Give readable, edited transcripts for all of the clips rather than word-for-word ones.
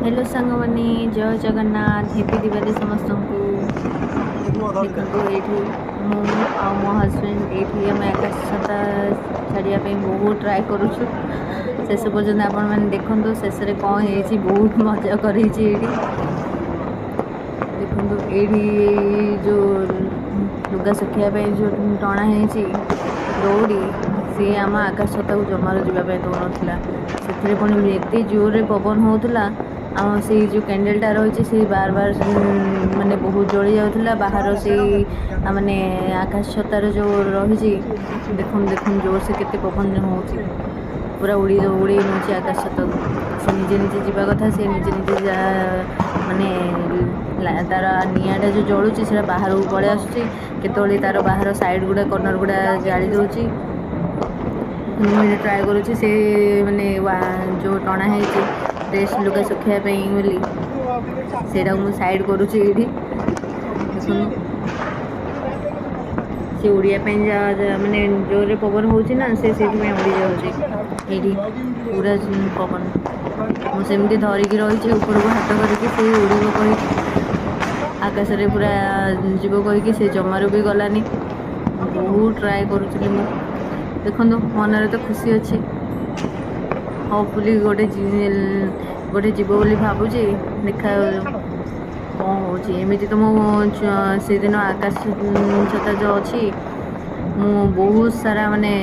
Hello सांगमाने जय Jagannath happy Diwali समस्त को। देखो ये मु आ मो हजबैंड ये आम आकाश छता छाड़ापी बहुत ट्राए करुचु शेष पर्यटन आपण मैंने देखो शेष कौन है बहुत मजा कर देखो ये जो लुगा सुखापी जो टणा है दौड़ी सी आम आकाश छता को जमार जावाई दौन से पुणी एत जोर पवन होता आम से जो कैंडलटा रही से बार बार माने बहुत जली जाऊला बाहर से माने आकाश छतार जो रही देखुन देखुन जोर से केते पवन हो पूरा उड़ी उड़ी नौ आकाश छता से निजे निजे जावा कथा से निजे निजे माने तार निआटा जो जलुची से बाहर को पड़े आसुचे तार बाहर साइड गुड़ा कर्नर गुड़ा जाली दूची मुझे ट्राए करुँची से माने जो टणा है ड्रेस लुगा सुखापी बोली सेटा मुझे साइड करुँची ये सी उड़िया माने जोर पवन हो से उड़ी जाऊँगी पूरा पवन मुझे धरिकी रही ऊपर को हाथ करके उड़ीब कही आकाश रे पूरा जीव कहीकि से जमारू भी गलानी बहुत ट्राए करुँची देखो मनरे तो खुशी अच्छी होपफुली गोटे जीव बोली भावुची देखा कौन होमती तो से दिन आकाश छता जो अच्छी मु बहुत सारा माने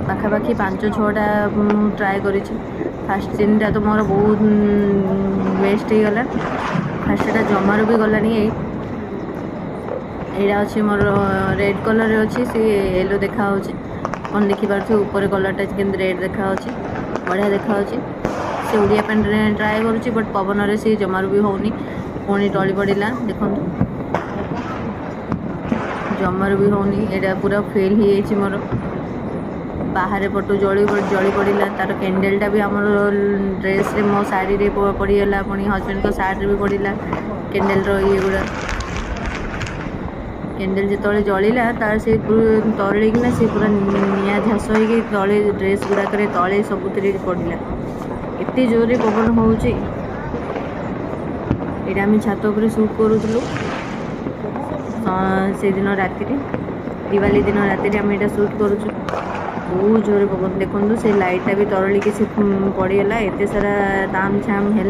पाखापाखि 5-6टा ट्राए कर फास्ट 3टा तो मोर बहुत वेस्ट हो गला फास्टा जमार भी गलानी यहाँ अच्छी मोर रेड कलर अच्छी सी येलो देखा कौन देखिपे ऊपर कलरटा के रेड देखा बढ़िया देखा से उड़िया पेन ट्राए करुँची बट पवन से जमार भी होनी पुणी टली पड़ा देखो जमार भी होनी एटा पूरा फेल हो मोर बाहर पटू जली पड़ा तार कैंडलटा भी आम ड्रेस रे मो शाढ़ी रे पड़गला पुणी हजबैंड को सार्ट भी पड़ा कैंडल ये गुड़ा कैंडल जो जलिला तार से तरलिकिना से पूरा निआ झास हो तले ड्रेस गुड़ाक तले सबुत पड़ा एत जोर पवन हो आम छात उपर शूट करूँ से दिन राति दिवाली दिन राति आम यहाँ शूट करूँ बहुत जोर पवन देखो से लाइटा भी तरलिकी से पड़गला एत सारा ताम झाम है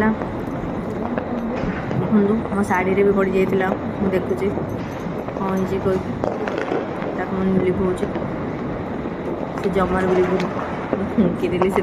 देखो मो शाढ़ी रे भी पड़ जाइला मुझे देखुची कौन कह लिभो से जमार भी लिभुनी फुंकी देली से